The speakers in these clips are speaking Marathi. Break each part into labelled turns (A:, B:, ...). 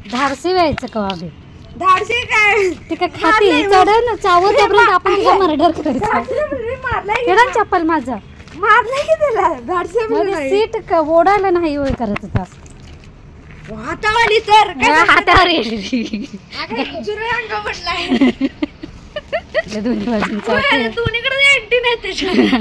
A: धारसे व्हायचं कवा बी
B: धाडशी काय
A: ते काय खाते चढ चावत त्यापर्यंत आपण तुझा मर्डर करायचं चप्पल माझं
B: मारलाय की त्याला धाडशी
A: सीट ओढायला नाही होय करत होता
B: हातावाली तर
A: हातावर
B: दोन्हीकडे नाही त्याच्या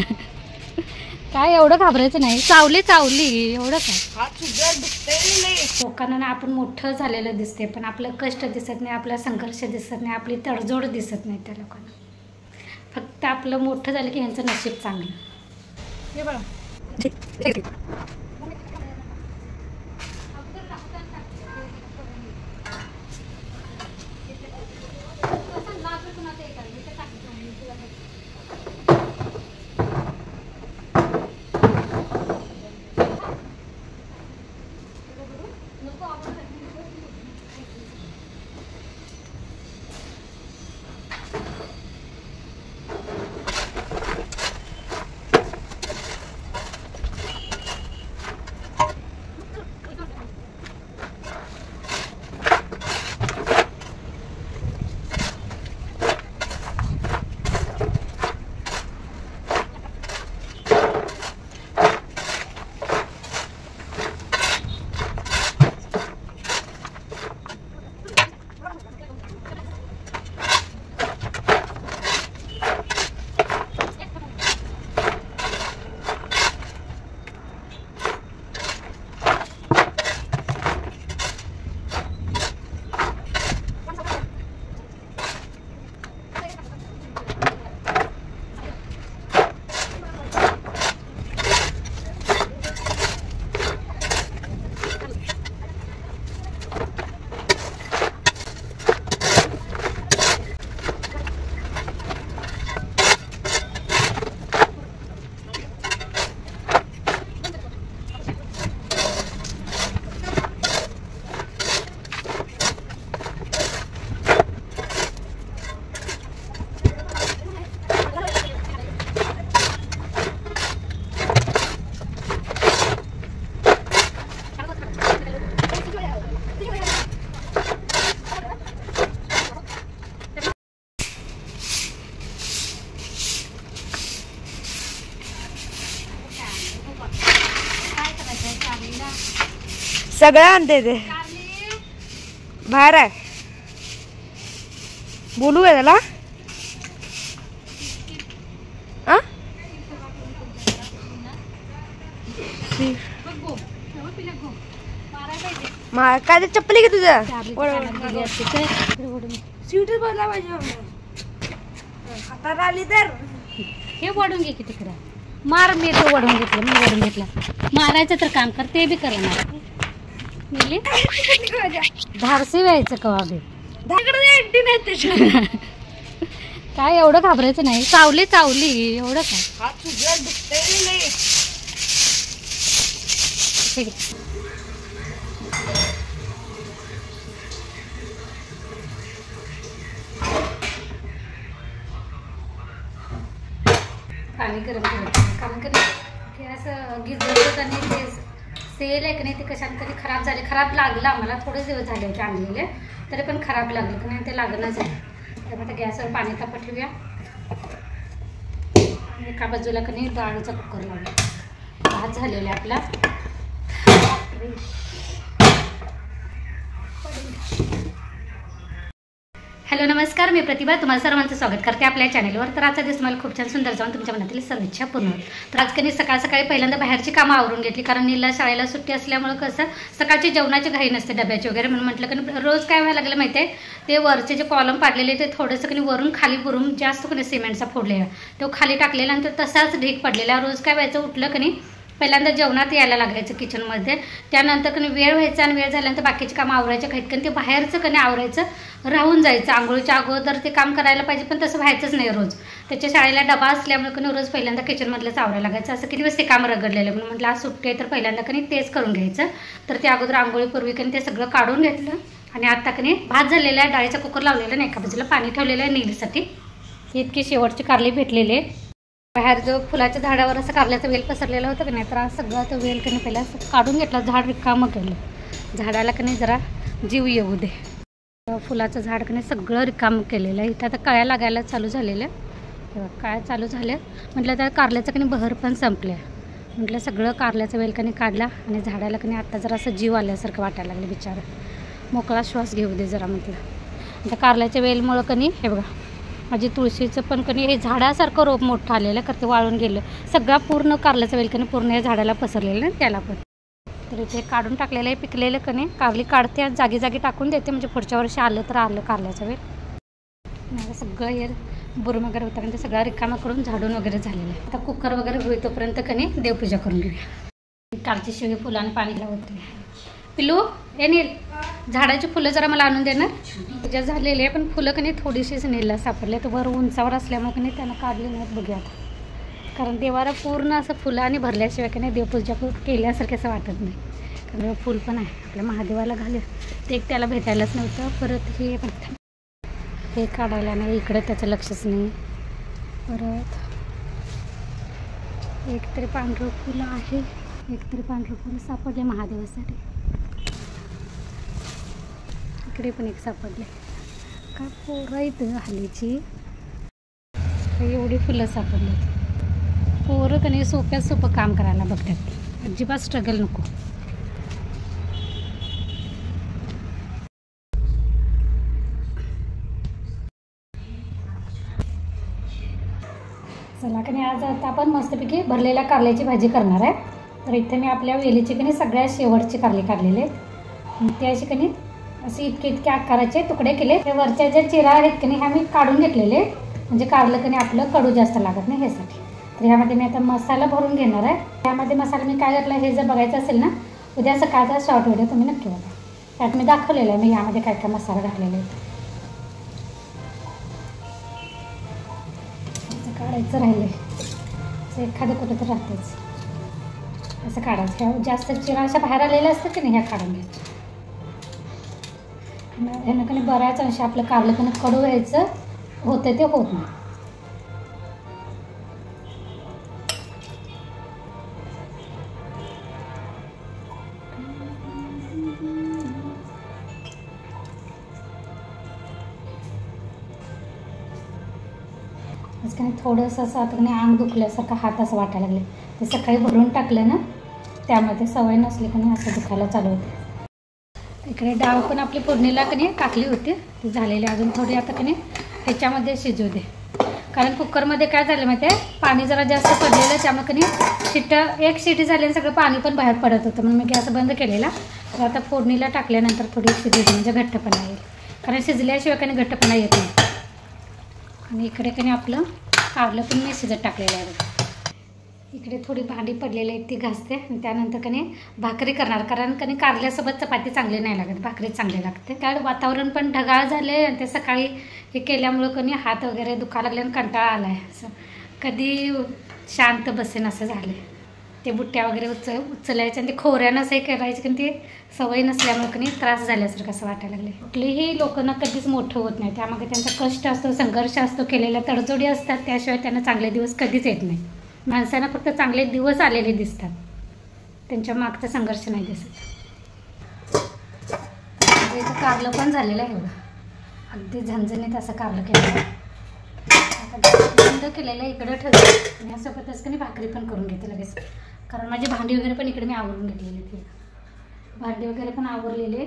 A: काय एवढं घाबरायचं नाही चावली एवढं काय
B: दुखतंय
A: लोकांना आपण मोठं झालेलं दिसते पण आपलं कष्ट दिसत नाही आपला संघर्ष दिसत नाही आपली तडजोड दिसत नाही त्या लोकांना फक्त आपलं मोठं झालं की ह्यांचं नशीब चांगलं हे बघा
B: सगळं आणते ते बाहेर आहे बोलू का त्याला काय चप्पल आहे का तुझं स्वीटर बदला पाहिजे हातात आली तर
A: हे वडून घे की तिकडं मार मी तो वडून घेतलं मी वडून घेतला मारायचं तर काम कर ते बी करणार धारसे व्हायचं कवा बी काय एवढं घाबरायचं नाही चावली एवढं काय ठीक आहे पाणी गरम करायचं कारण की गॅस गिजवत आणि ते सेल आहे की नाही ते कशाने कधी खराब झाले खराब लागलं आम्हाला थोडेच दिवस झाले होते आणलेले तरी पण खराब लागलं की नाही ते लागणंच आहे त्यामुळे गॅसवर पाणी तापत ठेवूया एका बाजूला की नाही डाळीचा कुकर लावला भात झालेला आपला हॅलो नमस्कार मी प्रतिभा तुम्हाला सर्वांचं स्वागत करते आपल्या चॅनलवर तर आजचा दिवस मला खूप छान सुंदर जाऊन तुमच्या मनातील सर्व इच्छा पूर्ण होईल तर आज काही सकाळ सकाळी पहिल्यांदा बाहेरची कामं आवरून घेतली कारण नीलला शाळेला सुट्टी असल्यामुळे कसं सकाळची जेवणाची घाई नसते डब्याची वगैरे म्हणून म्हटलं की रोज काय व्हायला लागलं माहिती आहे ते वरचे जे कॉलम पाडलेले ते थोडंसं कधी वरून खाली बुरून जास्त कधी सिमेंटचा फोडलेला तो खाली टाकलेला आणि तो तसाच ढीक पडलेला रोज काय व्हायचं उठलं की नाही पहिल्यांदा जेवणात यायला लागायचं किचनमध्ये त्यानंतर कधी वेळ व्हायचा आणि वेळ झाल्यानंतर बाकीची कामं आवरायच्या खाईत कारण ते बाहेरचं कधी आवरायचं राहून जायचं आंघोळीच्या अगोदर ते काम करायला पाहिजे पण तसं व्हायचंच नाही रोज त्याच्या शाळेला डबा असल्यामुळे कधी रोज पहिल्यांदा किचनमधलंच आवरायला लागायचं असं किती दिवस ते काम रगडलेलं म्हणून म्हटलं आज सुट्टी आहे तर पहिल्यांदा कधी तेच करून घ्यायचं तर ते अगोदर आंघोळीपूर्वी कधी ते सगळं काढून घेतलं आणि आता कधी भात झालेला आहे डाळीचा कुकर लावलेला नाही एका बाजूला पाणी ठेवलेलं आहे नीलसाठी इतकी शेवटची कारली भेटलेली आहे बाहेर जो फुलाच्या झाडावर असं कारल्याचा वेल पसरलेला होता की नाही, तर आज सगळं तो वेल कणी पहिला असं काढून घेतला, झाड रिकामं केलं. झाडाला कणी जरा जीव येऊ दे. फुलाचं झाड कणी सगळं रिकामं केलेलं आहे. इथं आता कळ्या लागायला चालू झालेल्या. काय चालू झालं म्हटलं तर कारल्याचं कणी बहर पण संपल्या. म्हटलं सगळं कारल्याचं वेल कणी काढला आणि झाडाला कणी आत्ता जरा असं जीव आल्यासारखं वाटायला लागलं. बिचारा मोकळा श्वास घेऊ दे जरा म्हटलं. आता कारल्याच्या वेलमुळं कणी हे बघा माझी तुळशीचं पण कणी हे झाडासारखं रोप मोठं आलेलं करते वाळून गेलं. सगळा पूर्ण कारल्याचं वेल कणी पूर्ण या झाडाला पसरलेलं ना त्याला पण. तर इथे काढून टाकलेलं आहे. पिकलेलं कणी कारली काढते आणि जागी जागी टाकून देते, म्हणजे पुढच्या वर्षी आलं तर आलं कारल्याचं वेल. सगळं हे बुरम वगैरे होतं कारण ते सगळं रिकामा करून झाडून वगैरे झालेलं आहे. आता कुकर वगैरे होईल तोपर्यंत कणी देवपूजा करून घेऊया. कालची शिळी फुलं आणि पाणी लावते. पिलू नील झाडाची फुलं जरा मला आणून देणार. पूजा झालेली आहे पण फुलं कणी थोडीशीच नीलला सापडले. तर वर उंचावर असल्यामुळे कणी त्यांना काढले नाहीत. बघूया आता, कारण देवाला पूर्ण असं फुलांनी भरल्याशिवाय की नाही देवपूजा केल्यासारखं असं वाटत नाही. कारण फुल पण आहे आपल्या महादेवाला घाले ते एक त्याला भेटायलाच नव्हतं. परत हे काढायला नाही, इकडे त्याचं लक्षच नाही. परत एक तरी पांढरं फुलं आहे, एक तरी पांढरं फुलं सापडले महादेवासाठी. इकडे पण एक सापडले. काय पोरं इथं हल्लीची एवढी फुलं सापडली. पोरं कणी सोप्यात सोपं काम करायला बघतात, अजिबात स्ट्रगल नको. चला कणी आज आता आपण मस्तपैकी भरलेल्या कारल्याची भाजी करणार आहे. तर इथे मी आपल्या वेलीची कणी सगळ्यात शेवटची कारली काढलेले आहेत. ते अशी कणी असे इतके आकाराचे तुकडे केले. ते वरच्या ज्या चिरा आहेत कणी ह्या मी काढून घेतलेले, म्हणजे कारलं कणी आपलं कडू जास्त लागत नाही ह्यासाठी. तर ह्यामध्ये मी आता मसाला भरून घेणार आहे. त्यामध्ये मसाला मी काय घातला हे जर बघायचं असेल ना, उद्या सकाळचा शॉर्ट व्हिडिओ तुम्ही नक्की बघा. त्यात मी दाखवलेलं आहे मी यामध्ये काय काय मसाला घातलेला आहे. काढायचं राहिलं आहे एखादं कुठं तर राहतेच, असं काढायचं. ह्या जास्त चिरा अशा बाहेर आलेल्या असतात की नाही ह्या काढून घ्यायच्या. ह्यानं कणी बऱ्याच अंश आपलं कारलं कणी कडू व्हायचं होतं ते होत नाही. थोडंसं असं आता नाही अंग दुखल्यासारखं हात असं वाटायला लागले. ते सकाळी भरून टाकलं ना त्यामध्ये सवय नसली की नाही असं दुखायला चालू होते. इकडे डाळ पण आपली फोडणीला कणी टाकली होती, ती झालेली. अजून थोडी आता कणी ह्याच्यामध्ये शिजू दे. कारण कुकरमध्ये काय झालं माहिती आहे, पाणी जरा जास्त पडलेलं त्यामुळे कणी एक शिटी झाली सगळं पाणी पण बाहेर पडत होतं. म्हणून मी गॅस बंद केलेला. तर आता फोडणीला टाकल्यानंतर थोडी शिजू दे म्हणजे घट्टपणा येईल. कारण शिजल्याशिवाय कणी घट्टपणा येत नाही. आणि इकडे कणी आपलं कारलं पण मी शिजत टाकलेलं आहे. इकडे थोडी भांडी पडलेली आहेत ती घासते आणि त्यानंतर कणी भाकरी करणार. कारण कणी कारल्यासोबत चपाती चांगली नाही लागत, भाकरी चांगली लागते. कारण वातावरण पण ढगाळ झाले आणि ते सकाळी हे केल्यामुळं कणी हात वगैरे दुखायला लागले आणि कंटाळा आला आहे. असं कधी शांत बसेन असं झाले. ते बुट्ट्या वगैरे उचलायचे आणि ते खोऱ्यानं असं करायचे कारण ते सवय नसल्यामुळे कणी त्रास झाल्यासारखं असं वाटायला लागले. कुठलेही लोकांना कधीच मोठं होत नाही, त्यामागे त्यांचा कष्ट असतो, संघर्ष असतो, केलेल्या तडजोडी असतात. त्याशिवाय त्यांना चांगले दिवस कधीच येत नाही. माणसांना फक्त चांगले दिवस आलेले दिसतात, त्यांच्या मागचा संघर्ष नाही दिसत. इथं कारलं पण झालेलं आहे बघा, अगदी झणझणीत असं कारलं केलेलं. आता बंद केलेलं इकडं ठेवलं आणि यासोबतच कणी भाकरी पण करून घेते लगेच. कारण माझी भांडी वगैरे पण इकडे मी आवरून घेतलेली ती भांडी वगैरे पण आवरलेले.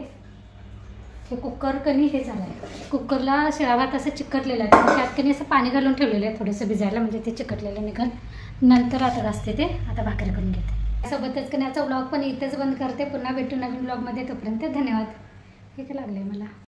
A: हे कुकर कणी हे झालं आहे, कुकरला शिळा भात असं चिकटलेलं आहे. त्यात कणी असं पाणी घालून ठेवलेलं आहे थोडंसं भिजायला, म्हणजे ते चिकटलेलं निघाल. नंतर आता घासते ते, आता भाकरी करून घेते. सोबतच कणी याचा व्लॉग पण इथेच बंद करते. पुन्हा भेटू नवीन व्लॉगमध्ये. तोपर्यंत धन्यवाद. हे काय लागलं आहे मला.